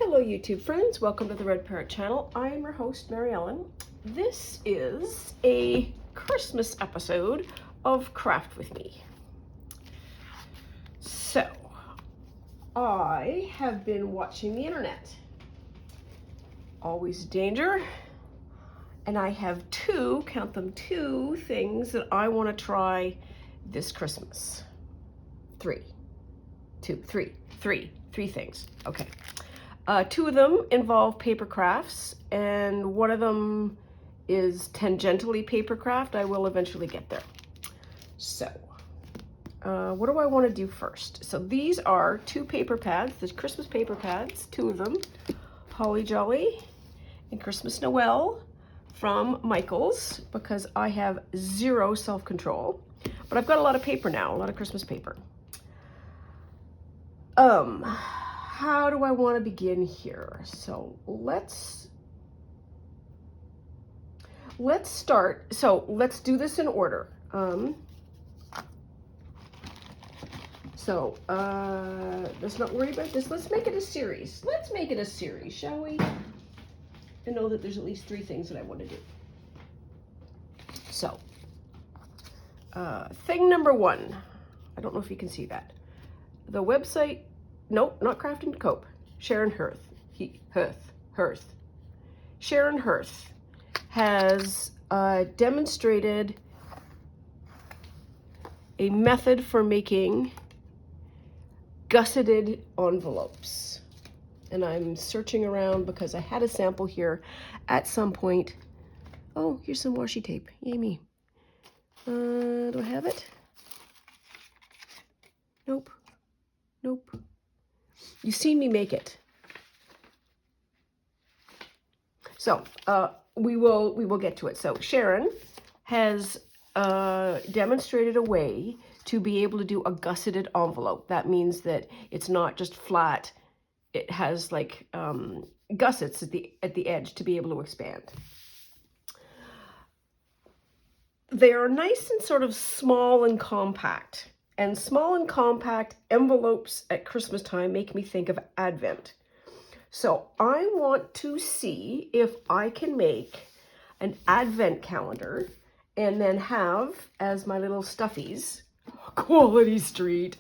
Hello YouTube friends, welcome to the Red Parrot channel. I am your host, Mary Ellen. This is a Christmas episode of Craft With Me. So, I have been watching the internet. Always danger. And I have two things that I want to try this Christmas. Three things. Okay. Two of them involve paper crafts, and one of them is tangentially paper craft. I will eventually get there. So, what do I want to do first? So these are two paper pads, the Christmas paper pads, two of them, Holly Jolly and Christmas Noel from Michaels, because I have zero self-control, but I've got a lot of paper now, a lot of Christmas paper. How do I want to begin here? So let's start. So let's do this in order. Let's not worry about this. Let's make it a series. Let's make it a series, shall we? And know that there's at least three things that I want to do. So, thing number one. I don't know if you can see that. The website. Nope, not Craft and Cope. Sharon Hearth. Sharon Hearth has demonstrated a method for making gusseted envelopes. And I'm searching around because I had a sample here at some point. Oh, here's some washi tape. Yay me. Do I have it? Nope. You've seen me make it. So we will get to it. So Sharon has demonstrated a way to be able to do a gusseted envelope. That means that it's not just flat. It has like gussets at the edge to be able to expand. They are nice and sort of small and compact. And small and compact envelopes at Christmas time make me think of Advent. So I want to see if I can make an Advent calendar and then have, as my little stuffies, Quality Street,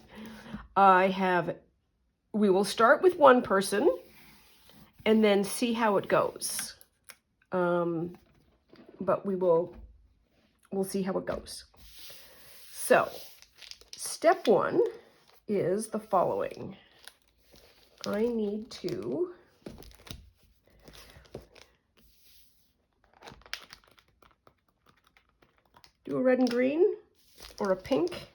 we will start with one person and then see how it goes. But we'll see how it goes. So, step one is the following. I need to do a red and green, or a pink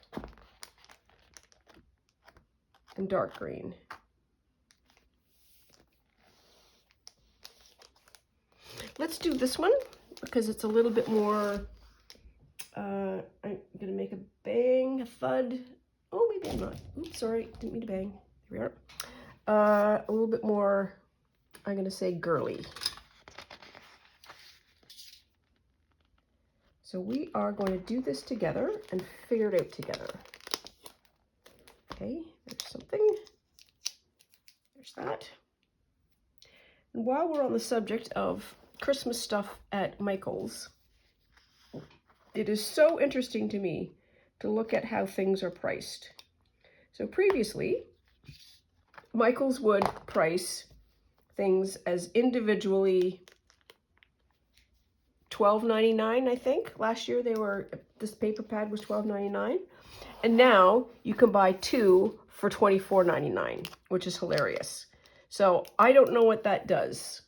and dark green. Let's do this one because it's a little bit more, I'm gonna make a bang, a thud. Oh, maybe I'm not. Oops, sorry, didn't mean to bang. Here we are. A little bit more, I'm going to say girly. So we are going to do this together and figure it out together. Okay, there's something. There's that. And while we're on the subject of Christmas stuff at Michaels, it is so interesting to me to look at how things are priced. So previously, Michaels would price things as individually $12.99, I think. Last year this paper pad was $12.99. And now you can buy two for $24.99, which is hilarious. So I don't know what that does.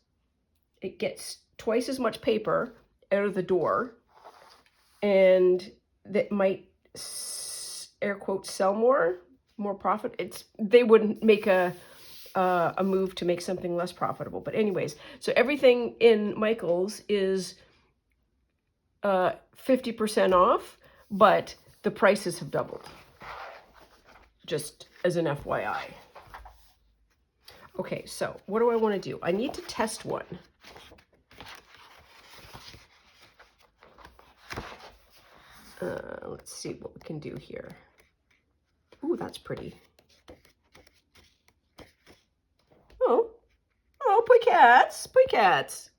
It gets twice as much paper out of the door, and that might, air quotes, sell more profit. They wouldn't make a move to make something less profitable. But anyways, so everything in Michaels is 50% off, but the prices have doubled. Just as an FYI. Okay, so what do I want to do? I need to test one. Let's see what we can do here. Ooh, that's pretty. Oh, cats, boy cats.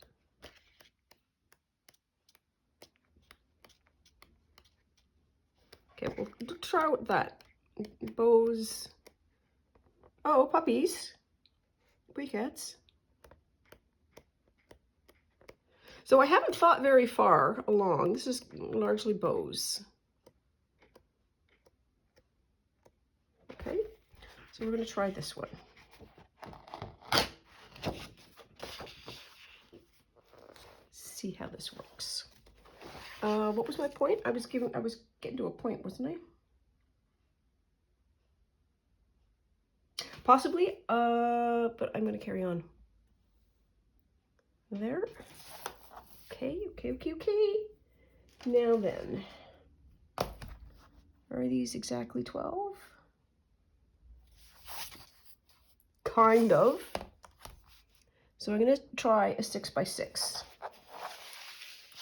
Okay, we'll try with that. Bows. Oh, puppies. Boy cats. So I haven't thought very far along. This is largely bows. Okay, so we're going to try this one. See how this works. What was my point? I was getting to a point, wasn't I? Possibly, but I'm going to carry on. There. Okay. Now then, are these exactly 12? Kind of. So I'm going to try a 6x6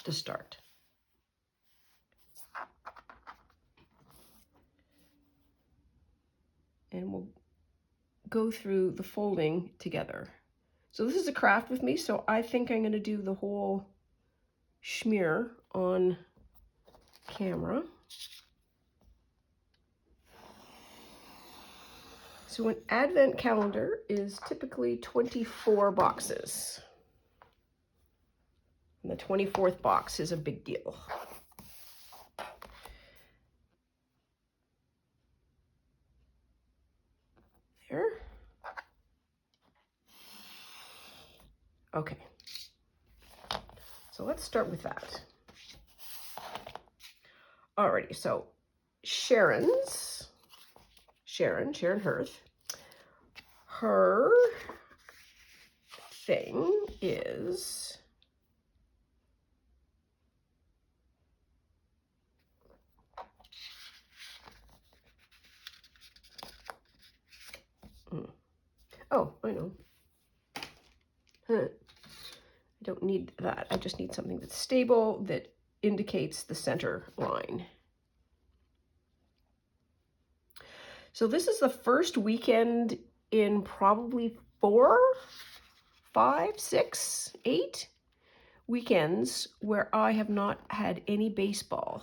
to start. And we'll go through the folding together. So this is a craft with me, so I think I'm going to do the whole schmear on camera. So an advent calendar is typically 24 boxes. And the 24th box is a big deal. There. Okay. So let's start with that. Alrighty, so Sharon Hirth, her thing is oh, I know. I don't need that. I just need something that's stable, that indicates the center line. So this is the first weekend in probably 4, 5, 6, 8 weekends where I have not had any baseball.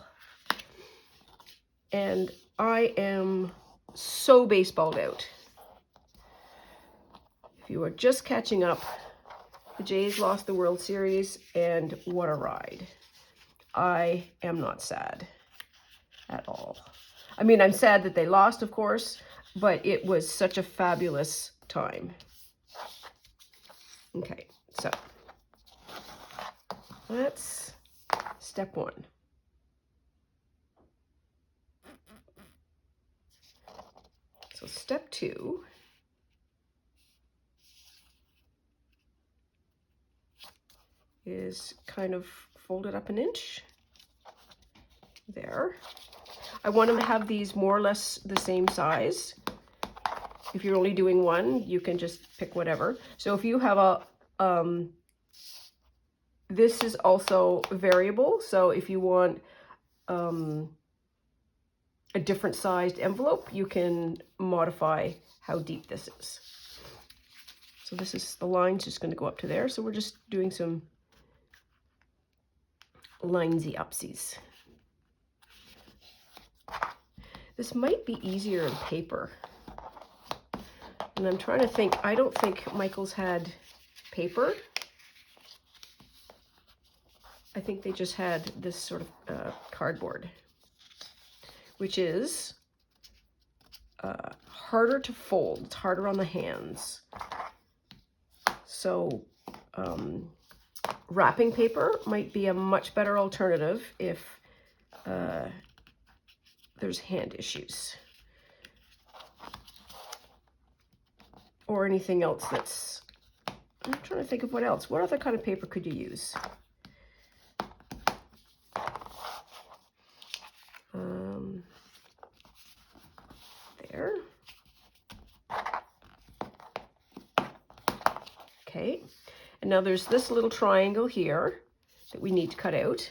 And I am so baseballed out. If you are just catching up, the Jays lost the World Series, and what a ride. I am not sad at all. I mean, I'm sad that they lost, of course, but it was such a fabulous time. Okay, so that's step 1. So step 2 is kind of fold it up an inch. There. I want to have these more or less the same size. If you're only doing one, you can just pick whatever. So if you have a, this is also variable. So if you want a different sized envelope, you can modify how deep this is. So this is, the line's just going to go up to there. So we're just doing some linesy upsies. This might be easier in paper. And I'm trying to think, I don't think Michael's had paper. I think they just had this sort of cardboard, which is harder to fold. It's harder on the hands. So wrapping paper might be a much better alternative if there's hand issues. Or anything else that's, I'm trying to think of what else. What other kind of paper could you use? There. Okay. And now there's this little triangle here that we need to cut out.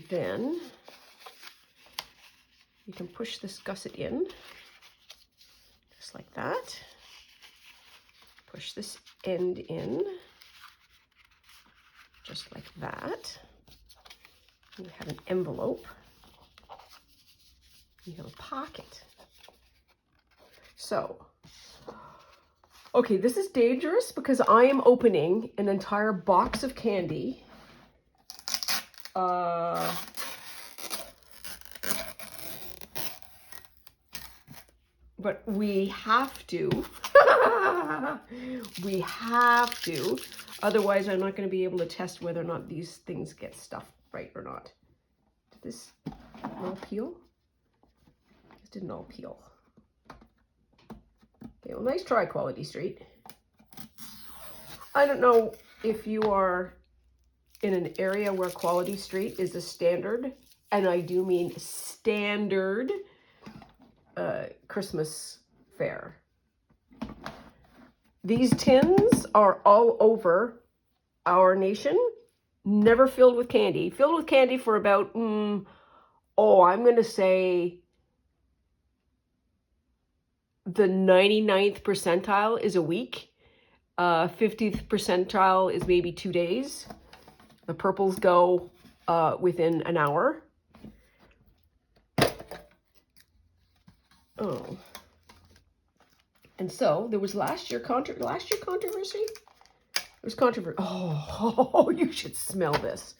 then you can push this gusset in, just like that. Push this end in, just like that. You have an envelope. You have a pocket. So, okay, this is dangerous because I am opening an entire box of candy. But we have to. We have to. Otherwise, I'm not going to be able to test whether or not these things get stuffed right or not. Did this all peel? This didn't all peel. Okay, well, nice try, Quality Street. I don't know if you are in an area where Quality Street is a standard, and I do mean standard Christmas fair. These tins are all over our nation, never filled with candy. Filled with candy for about, I'm going to say the 99th percentile is a week. 50th percentile is maybe 2 days. The purples go within an hour. Oh. And so there was last year controversy. There was controversy. Oh, you should smell this.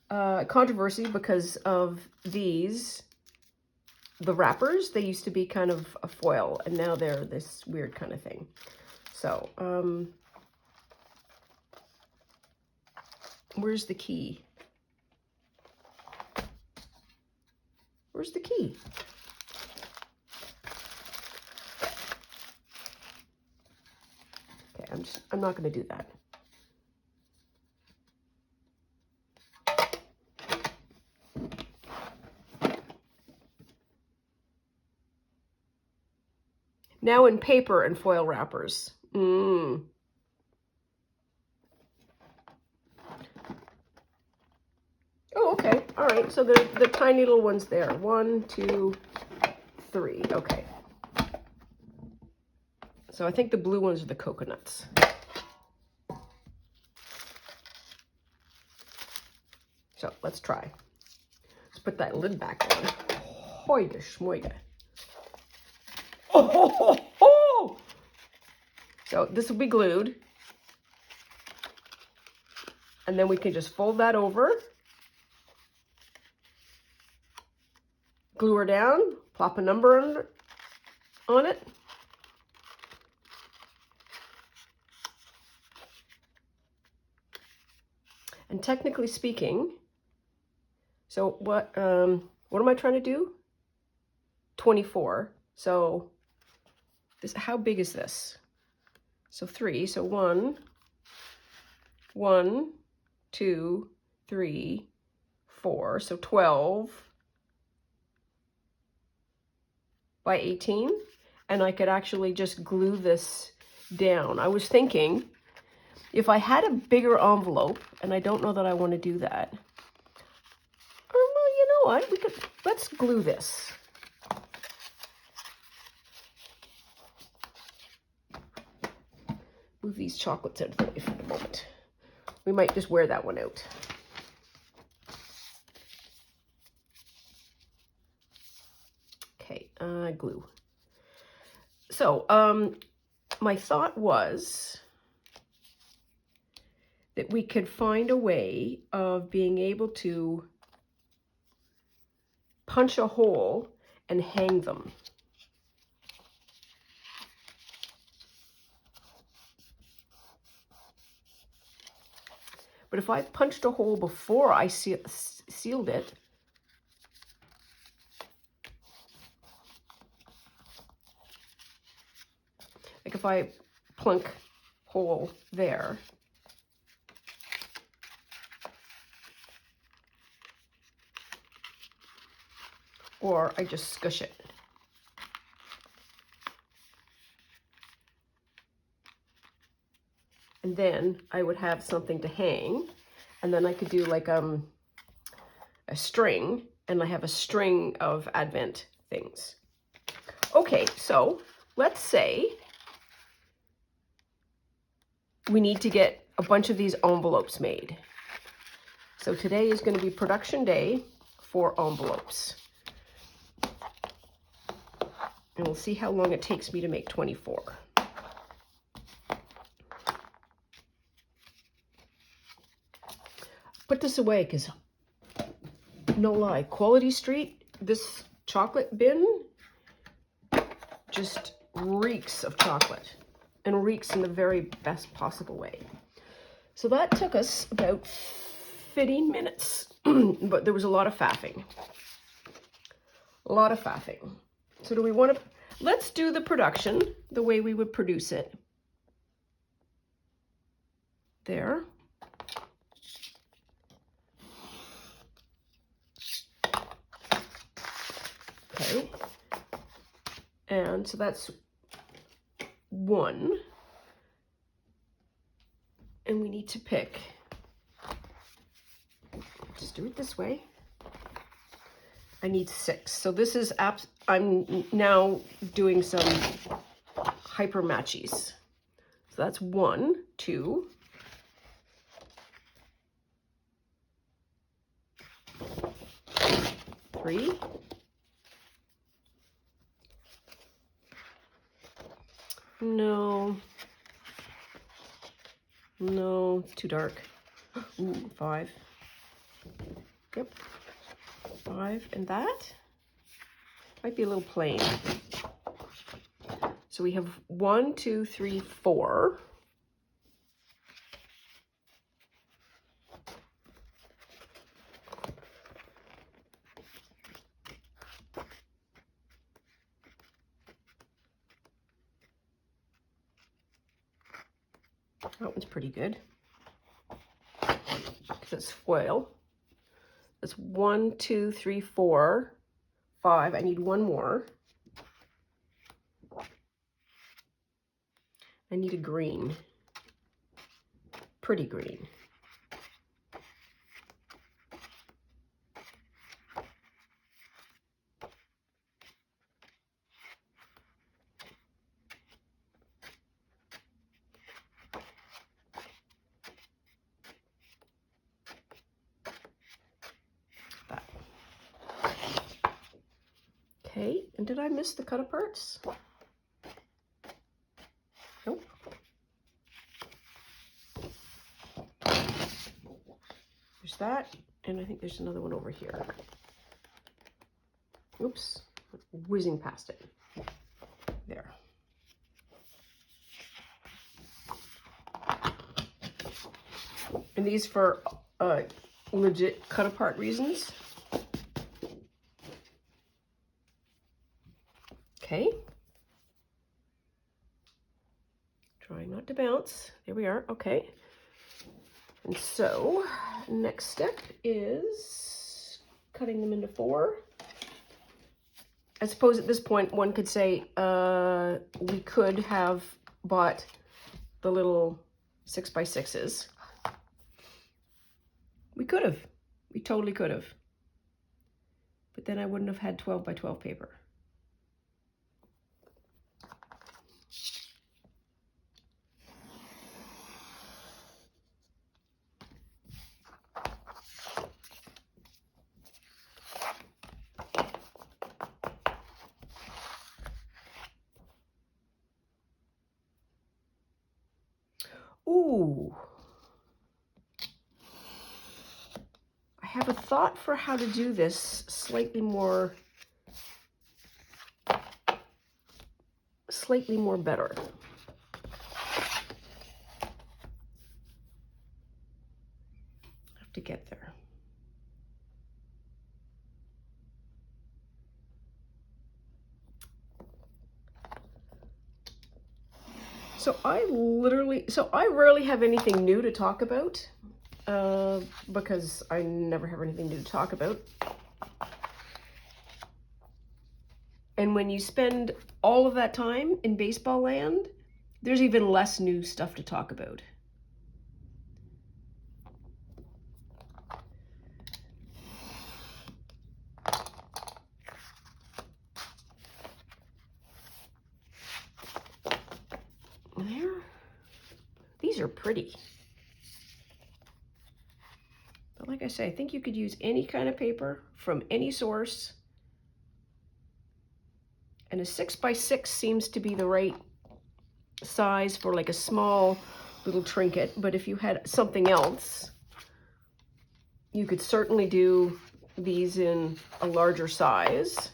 Controversy because of these, the wrappers. They used to be kind of a foil, and now they're this weird kind of thing. So, where's the key? Where's the key? Okay, I'm not going to do that. Now in paper and foil wrappers. Oh, okay. All right. So the tiny little ones there. 1, 2, 3. Okay. So I think the blue ones are the coconuts. So let's try. Let's put that lid back on. Hoide schmoide. Oh! So this will be glued. And then we can just fold that over. Glue her down. Plop a number on it. And technically speaking, so what am I trying to do? 24. So this, how big is this? So 3. So 1, 2, 3, 4. So 12 by 18. And I could actually just glue this down. I was thinking, if I had a bigger envelope, and I don't know that I want to do that. Well, you know what? Let's glue this. Move these chocolates out of the way for the moment. We might just wear that one out. Okay, glue. So, my thought was that we could find a way of being able to punch a hole and hang them. But if I punched a hole before I sealed it, like if I plunk hole there, or I just squish it. And then I would have something to hang, and then I could do like a string, and I have a string of Advent things. Okay, so let's say we need to get a bunch of these envelopes made. So today is going to be production day for envelopes. And we'll see how long it takes me to make 24. Put this away because, no lie, Quality Street, this chocolate bin just reeks of chocolate, and reeks in the very best possible way. So that took us about 15 minutes, but there was a lot of faffing. A lot of faffing. So do we want to, let's do the production the way we would produce it. There. Okay. And so that's one. And we need to pick, just do it this way. I need 6. So this is, I'm now doing some hyper matchies. So that's 1, 2, 3, no, it's too dark. Ooh, 5. Yep. 5, and that might be a little plain. So we have 1, 2, 3, 4. That one's pretty good because it's foil. That's 1, 2, 3, 4, 5. I need one more. I need a green, pretty green. Okay, and did I miss the cut aparts? Nope. There's that, and I think there's another one over here. Oops, whizzing past it. There. And these for legit cut apart reasons. Okay. Trying not to bounce. There we are. Okay. And so, next step is cutting them into 4. I suppose at this point one could say we could have bought the little 6x6s. We could have. We totally could have. But then I wouldn't have had 12 by 12 paper. Ooh. I have a thought for how to do this slightly more better. I have to get there. So I rarely have anything new to talk about because I never have anything new to talk about. And when you spend all of that time in baseball land, there's even less new stuff to talk about. are pretty. But like I say, I think you could use any kind of paper from any source. And a 6x6 seems to be the right size for like a small little trinket. But if you had something else, you could certainly do these in a larger size.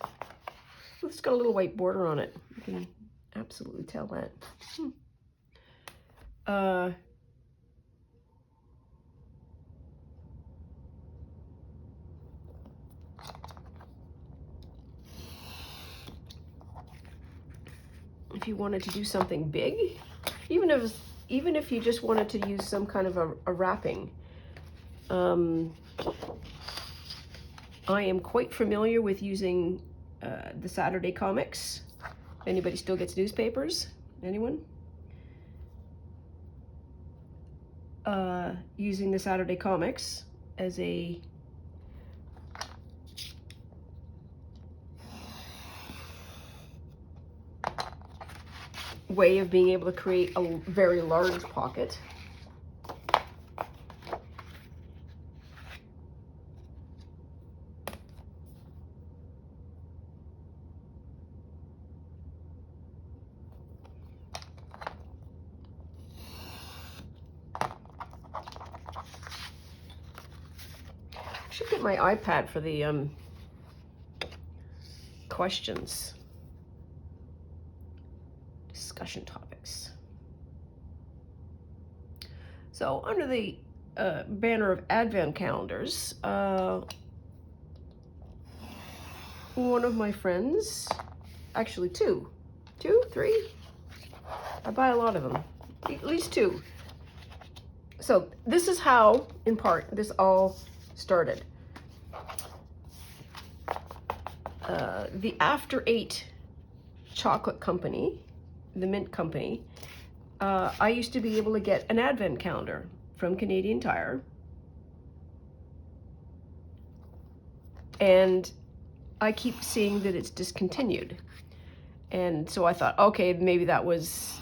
Ooh, it's got a little white border on it. You can absolutely tell that. If you wanted to do something big, even if you just wanted to use some kind of a wrapping, I am quite familiar with using the Saturday comics. If anybody still gets newspapers? Anyone? Using the Saturday comics as a way of being able to create a very large pocket. I should get my iPad for the questions. Discussion topics. So under the banner of Advent calendars, one of my friends, actually two, three, I buy a lot of them, at least two. So this is how, in part, this all started. The After 8 chocolate company, the Mint company, I used to be able to get an advent calendar from Canadian Tire. And I keep seeing that it's discontinued. And so I thought, okay, maybe that was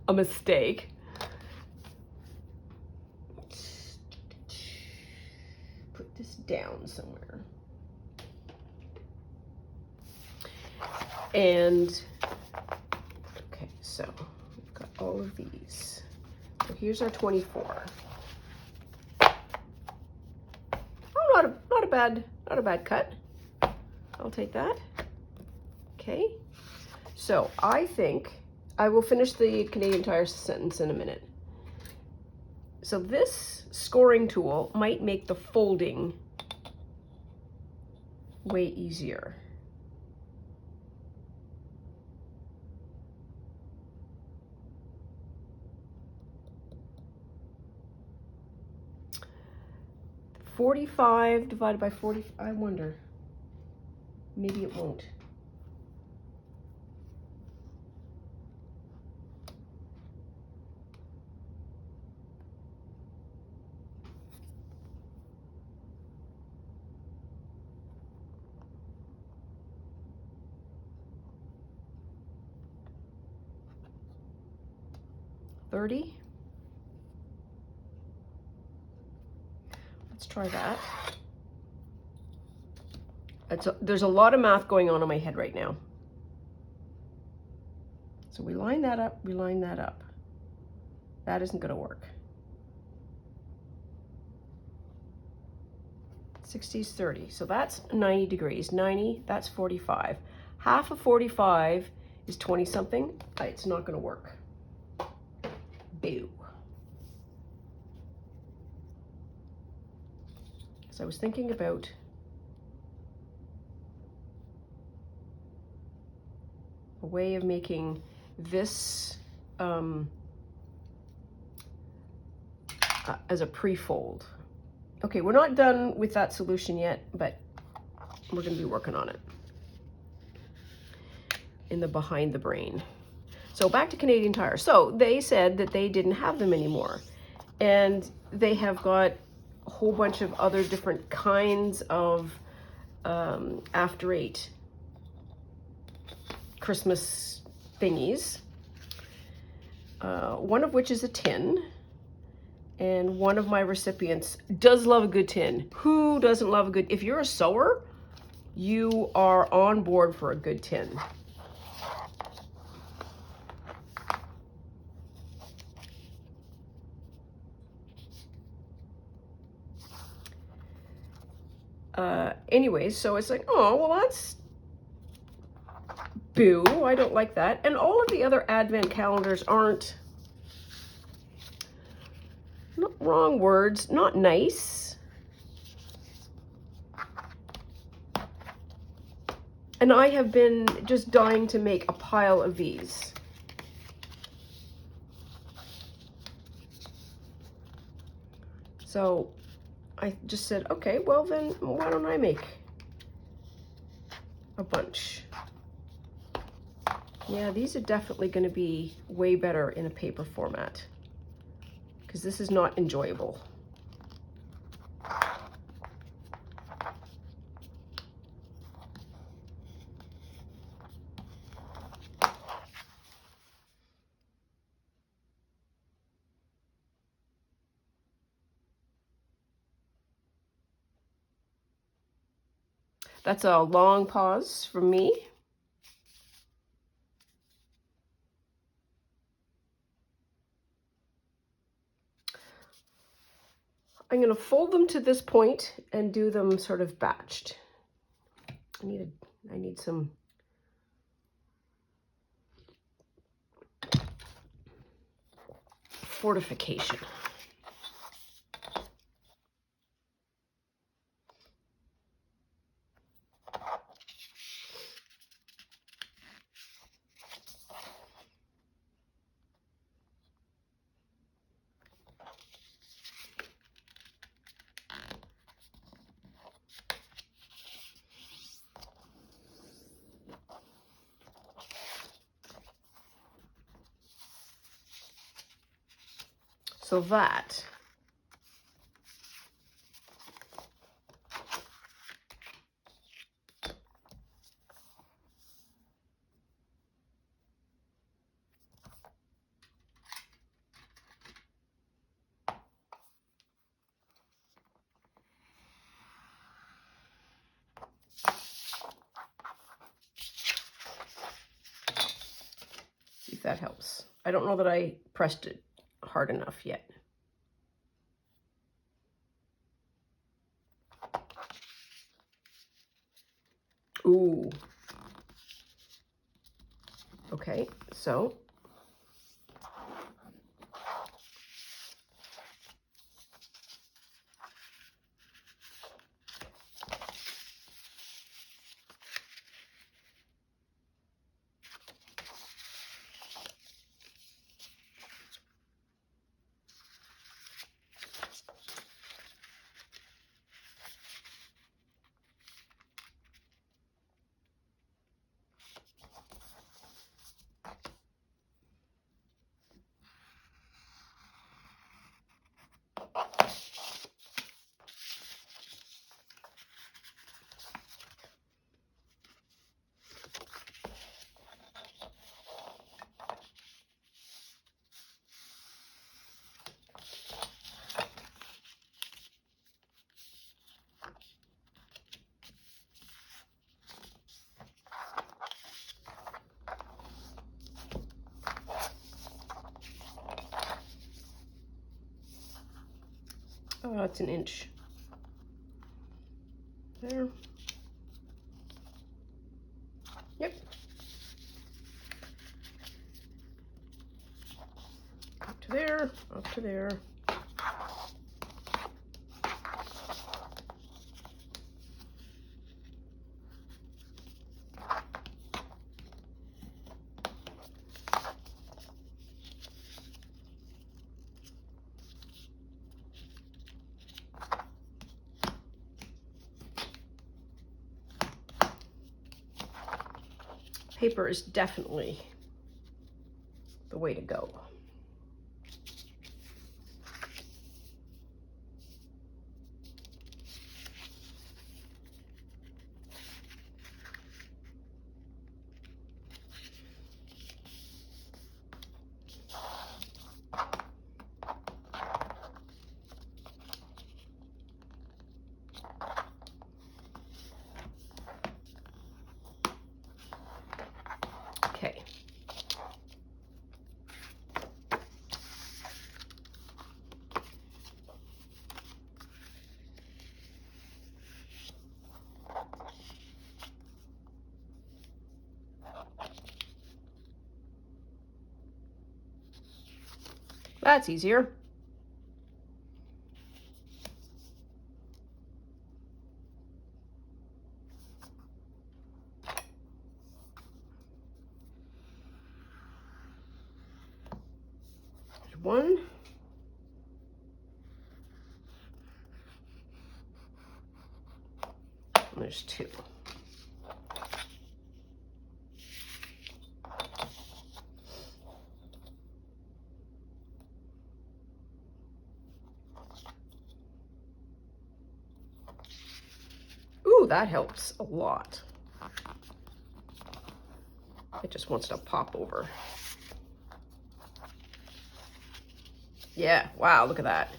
a mistake. Put this down somewhere. And okay, so we've got all of these. So here's our 24. Oh, not a bad cut. I'll take that. Okay. So I think I will finish the Canadian Tire sentence in a minute. So this scoring tool might make the folding way easier. $45 divided by 40, I wonder. Maybe it won't. $30. Let's try that. There's a lot of math going on in my head right now. So we line that up, we line that up. That isn't going to work. 60 is 30. So that's 90 degrees. 90, that's 45. Half of 45 is 20 something. It's not going to work. Boo. So I was thinking about a way of making this as a pre-fold. Okay, we're not done with that solution yet, but we're going to be working on it in the behind the brain. So back to Canadian Tire. So they said that they didn't have them anymore, and they have got a whole bunch of other different kinds of After 8 Christmas thingies. one of which is a tin. And one of my recipients does love a good tin. Who doesn't love a good, if you're a sewer, you are on board for a good tin. Anyways, so it's like, oh, well, that's boo. I don't like that. And all of the other advent calendars aren't, not wrong words, not nice. And I have been just dying to make a pile of these. So I just said, okay, well then why don't I make a bunch? Yeah, these are definitely going to be way better in a paper format because this is not enjoyable. That's a long pause from me. I'm going to fold them to this point and do them sort of batched. I need some fortification. So that see if that helps. I don't know that I pressed it hard enough yet. Ooh. Okay, so it's an inch. There. Yep. Up to there, up to there. Paper is definitely the way to go. That's easier. There's one. And there's two. Ooh, that helps a lot. It just wants to pop over. Yeah, wow, look at that.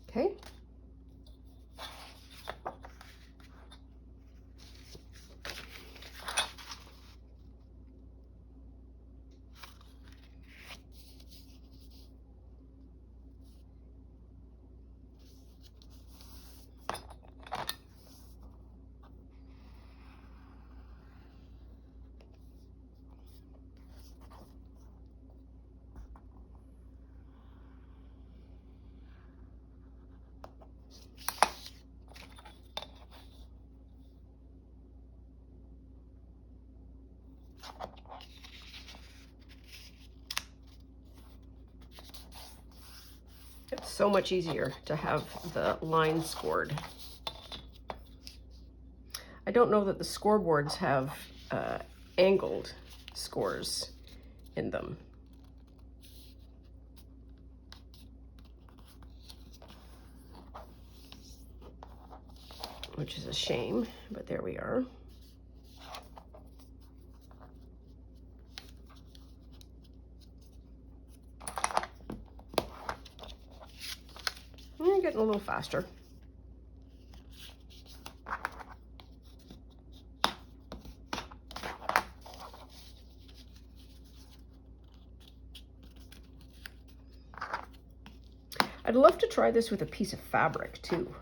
Okay. It's so much easier to have the line scored. I don't know that the scoreboards have angled scores in them. Which is a shame, but there we are. I'm getting a little faster. I'd love to try this with a piece of fabric too.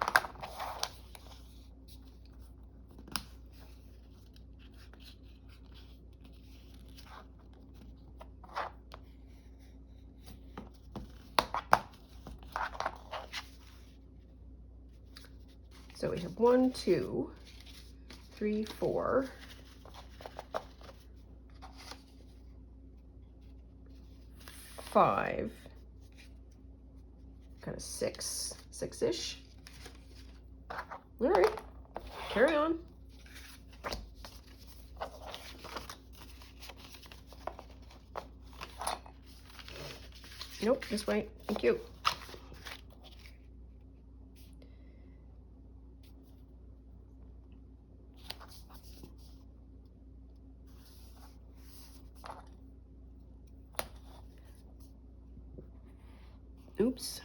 So we have 1, 2, 3, 4, 5, kind of 6-ish. All right, carry on. Nope, this way, thank you. Oops.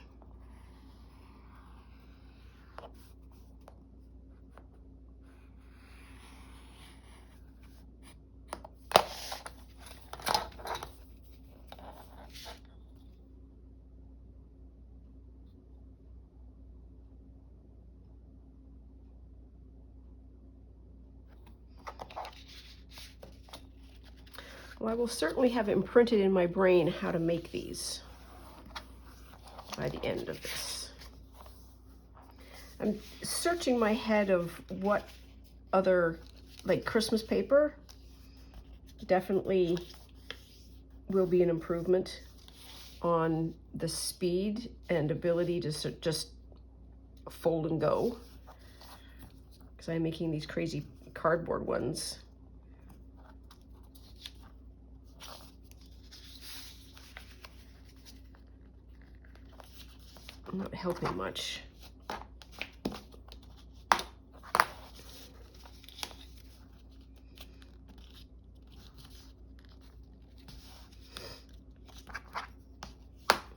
Well, I will certainly have it imprinted in my brain how to make these by the end of this. I'm searching my head of what other, like Christmas paper, definitely will be an improvement on the speed and ability to just fold and go. Because I'm making these crazy cardboard ones. I'm not helping much.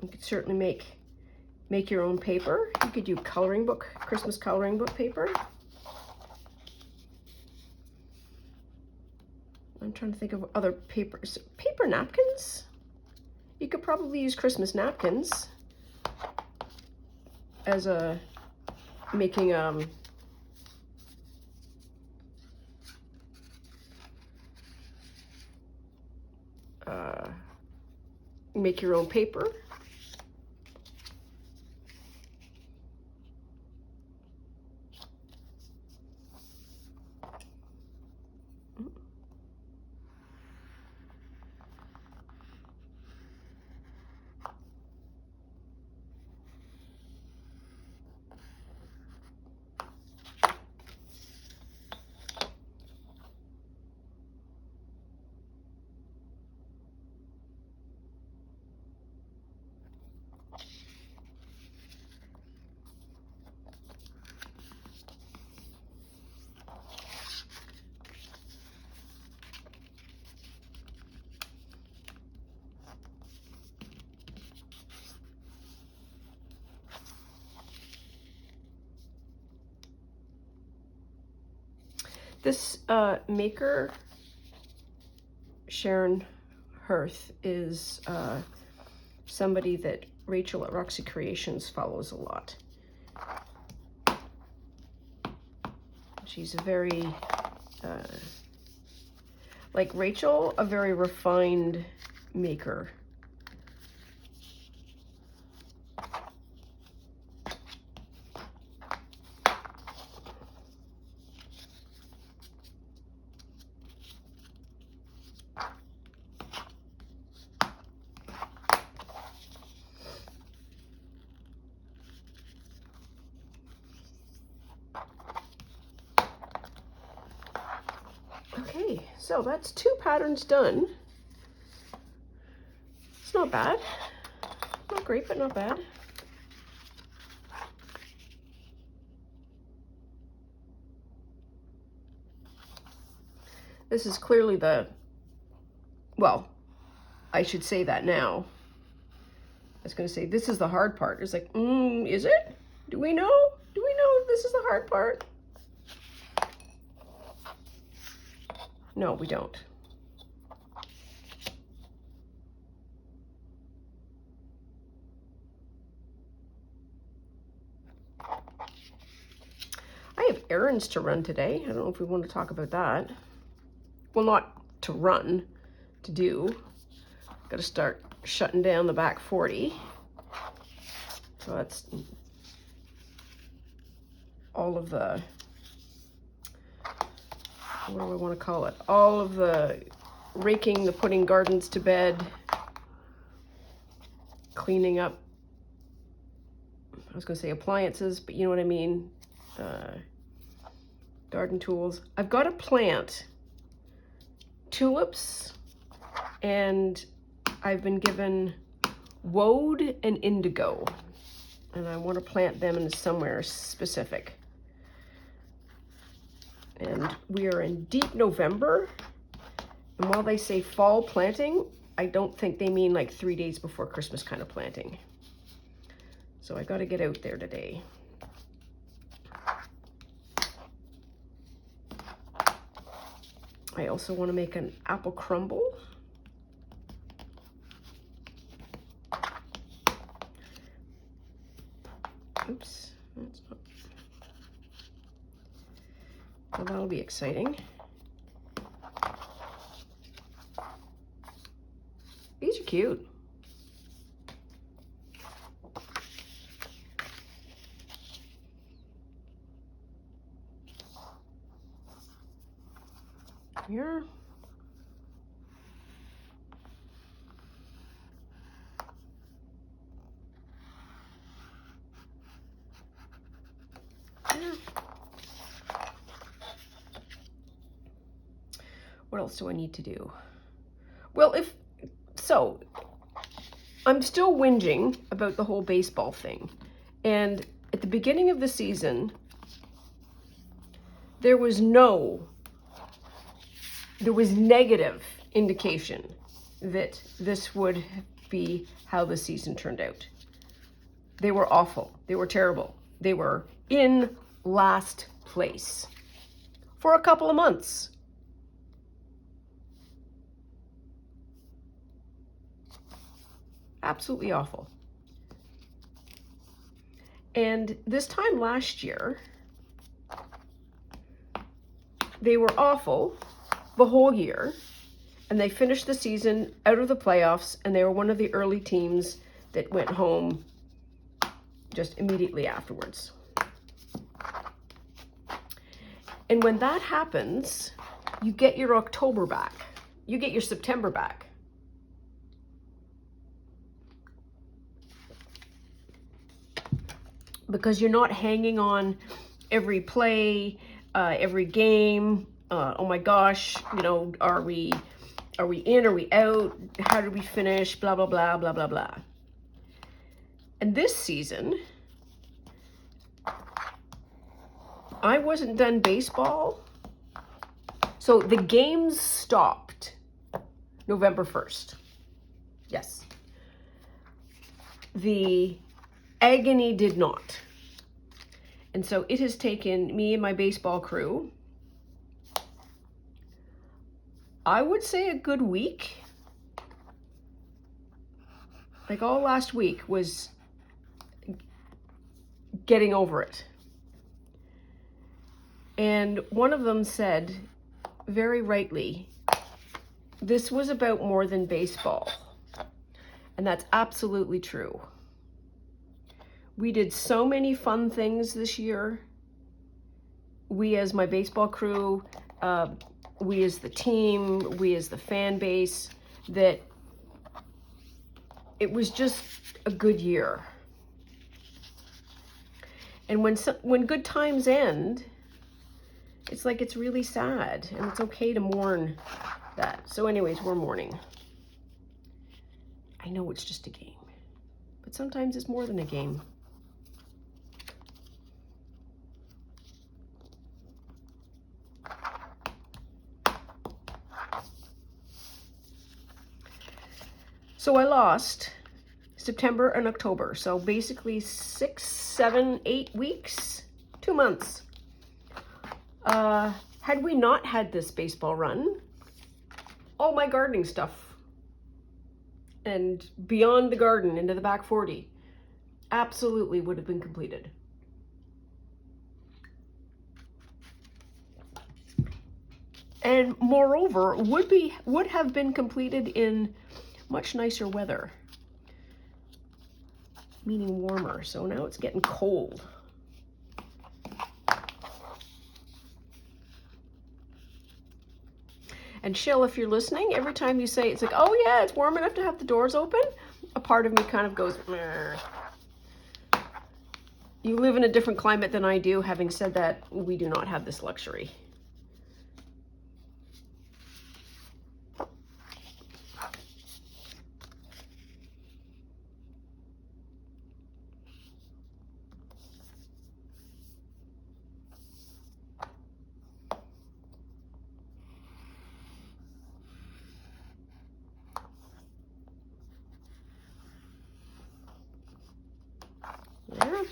You could certainly make your own paper. You could do coloring book, Christmas coloring book paper. I'm trying to think of other papers. Paper napkins. You could probably use Christmas napkins as a making make your own paper. This maker, Sharon Hearth, is somebody that Rachel at Roxy Creations follows a lot. She's a very, like Rachel, a very refined maker. Okay, so that's 2 patterns done. It's not bad. Not great, but not bad. This is clearly the, well, I should say that now. I was going to say, this is the hard part. It's like, is it? Do we know? Do we know this is the hard part? No, we don't. I have errands to run today. I don't know if we want to talk about that. Well, not to run, to do. Got to start shutting down the back 40. So that's all of the, what do I want to call it? All of the raking, the putting gardens to bed, cleaning up, I was going to say appliances, but you know what I mean, garden tools. I've got to plant tulips, and I've been given woad and indigo, and I want to plant them in somewhere specific. And we are in deep November, and while they say fall planting, I don't think they mean like 3 days before Christmas kind of planting. So I got to get out there today. I also want to make an apple crumble. Oops, that's not. So that'll be exciting. These are cute. Here. What else do I need to do? Well, I'm still whinging about the whole baseball thing. And at the beginning of the season, there was negative indication that this would be how the season turned out. They were awful. They were terrible. They were in last place for a couple of months. Absolutely awful. And this time last year, they were awful the whole year, and they finished the season out of the playoffs, and they were one of the early teams that went home just immediately afterwards. And when that happens, you get your October back. You get your September back. Because you're not hanging on every play, every game. Oh my gosh, are we in? Are we out? How did we finish? Blah, blah, blah, blah, blah, blah. And this season, I wasn't done baseball. So the games stopped November 1st. Yes. The agony did not. And so it has taken me and my baseball crew, I would say, a good week. Like all last week was getting over it. And one of them said, very rightly, this was about more than baseball. And that's absolutely true. We did so many fun things this year. We as my baseball crew, we as the team, we as the fan base, that it was just a good year. And when good times end, it's like it's really sad, and it's okay to mourn that. So anyways, we're mourning. I know it's just a game, but sometimes it's more than a game. So I lost September and October. So basically 6, 7, 8 weeks, 2 months. Had we not had this baseball run, all my gardening stuff and beyond the garden into the back 40 absolutely would have been completed. And moreover, would have been completed in much nicer weather, meaning warmer. So now it's getting cold. And Shill, if you're listening, every time you say it's like, oh yeah, it's warm enough to have the doors open, a part of me kind of goes, meh. You live in a different climate than I do. Having said that, we do not have this luxury. Yeah.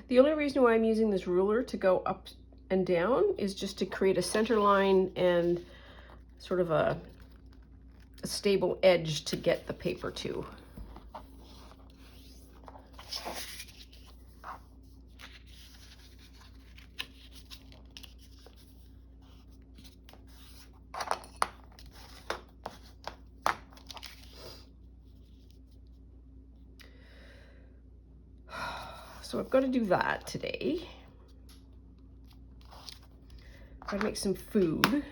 The only reason why I'm using this ruler to go up and down is just to create a center line and sort of a stable edge to get the paper to. So I've got to do that today. Gotta make some food.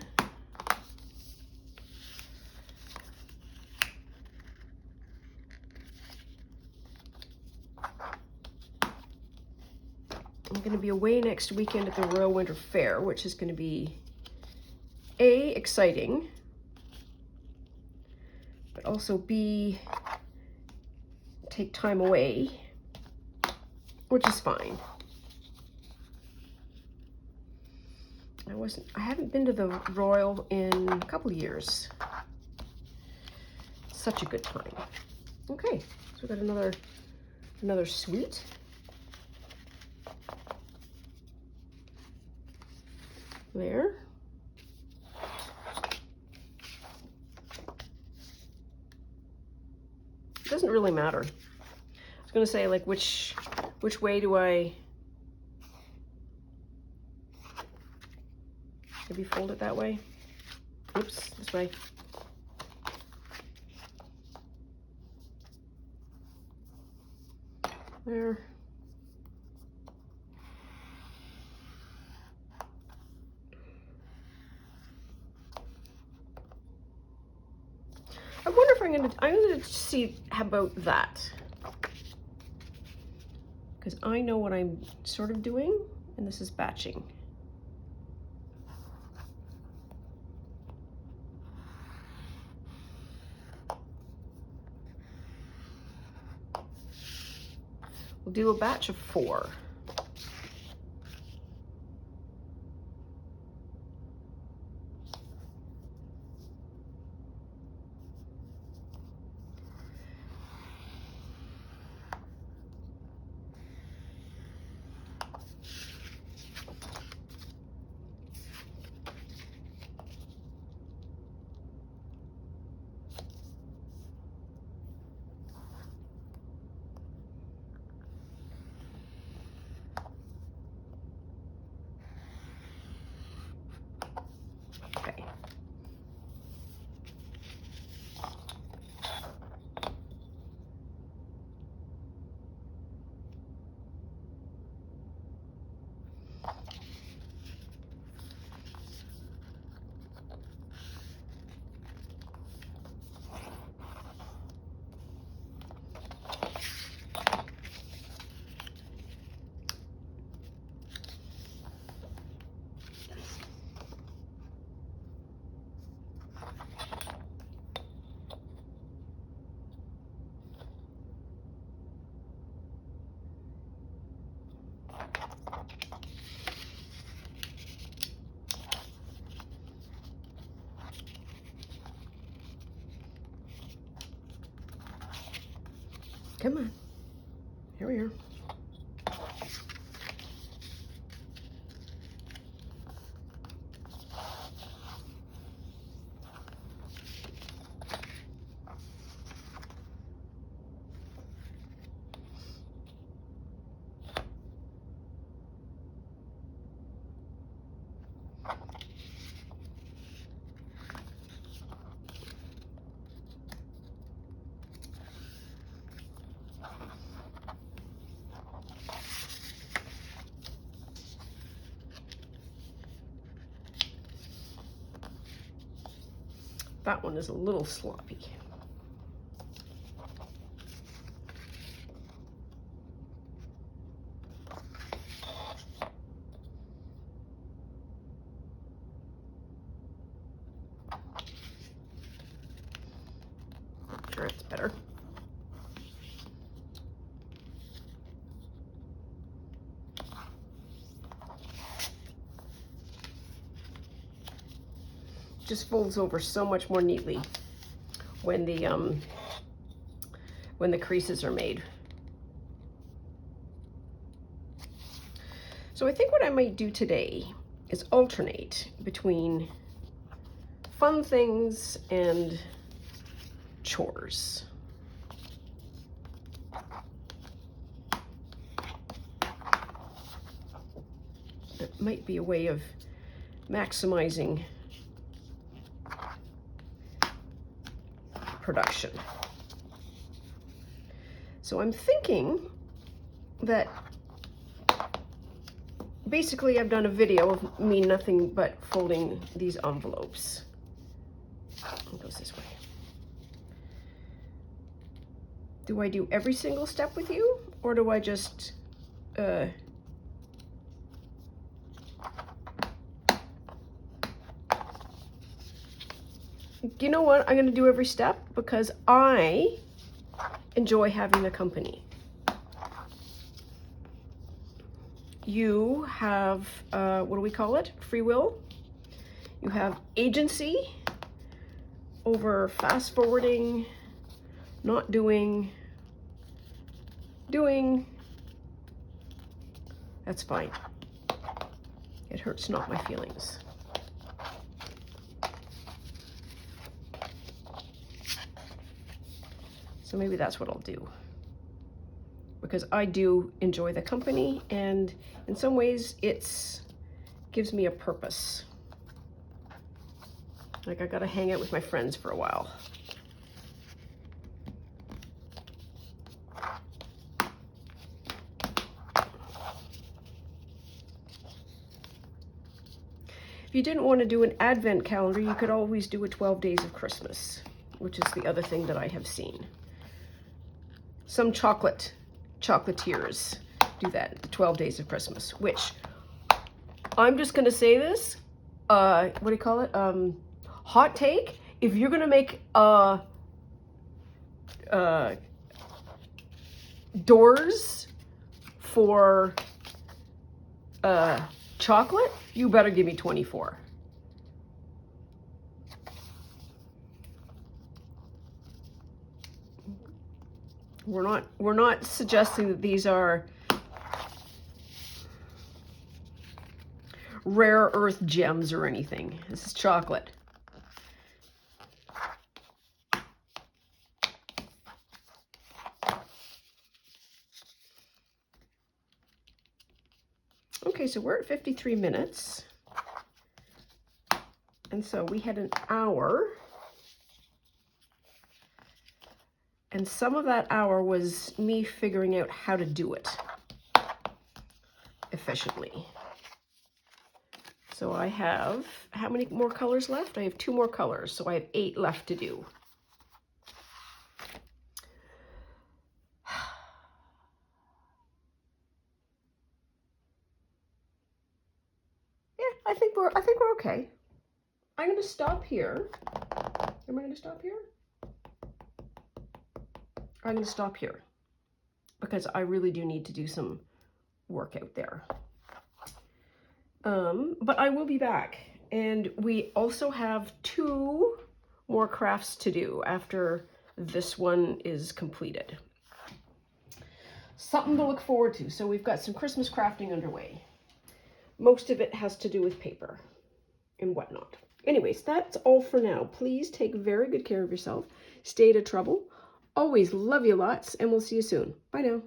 I'm going to be away next weekend at the Royal Winter Fair, which is going to be exciting, but also take time away, which is fine. I haven't been to the Royal in a couple of years. Such a good time. Okay, so we got another sweet. There. It doesn't really matter. I was gonna say, like, which way do I maybe fold it that way? Oops, this way. There. I wonder if I'm gonna see how about that. Because I know what I'm sort of doing, and this is batching. We'll do a batch of 4. Okay. Come on. Here we are. That one is a little sloppy. Sure, it's better. Just folds over so much more neatly when the creases are made. So I think what I might do today is alternate between fun things and chores. That might be a way of maximizing production. So I'm thinking that basically I've done a video of me nothing but folding these envelopes. It goes this way. Do I do every single step with you, or do I just you know what? I'm going to do every step, because I enjoy having the company. You have, what do we call it? Free will. You have agency over fast forwarding, not doing. That's fine. It hurts not my feelings. So maybe that's what I'll do. Because I do enjoy the company, and in some ways it gives me a purpose. Like, I gotta hang out with my friends for a while. If you didn't want to do an advent calendar, you could always do a 12 days of Christmas, which is the other thing that I have seen. Some chocolatiers do that, 12 days of Christmas, which I'm just gonna say this, what do you call it? Hot take. If you're gonna make doors for chocolate, you better give me 24. We're not suggesting that these are rare earth gems or anything. This is chocolate. Okay, so we're at 53 minutes. And so we had an hour. And some of that hour was me figuring out how to do it efficiently. So I have, how many more colors left? I have 2 more colors, so I have 8 left to do. Yeah, I think we're okay. I'm gonna stop here. Am I gonna stop here? I'm gonna stop here because I really do need to do some work out there. But I will be back, and we also have 2 more crafts to do after this one is completed. Something to look forward to. So we've got some Christmas crafting underway. Most of it has to do with paper and whatnot. Anyways, that's all for now. Please take very good care of yourself. Stay out of trouble. Always love you lots, and we'll see you soon. Bye now.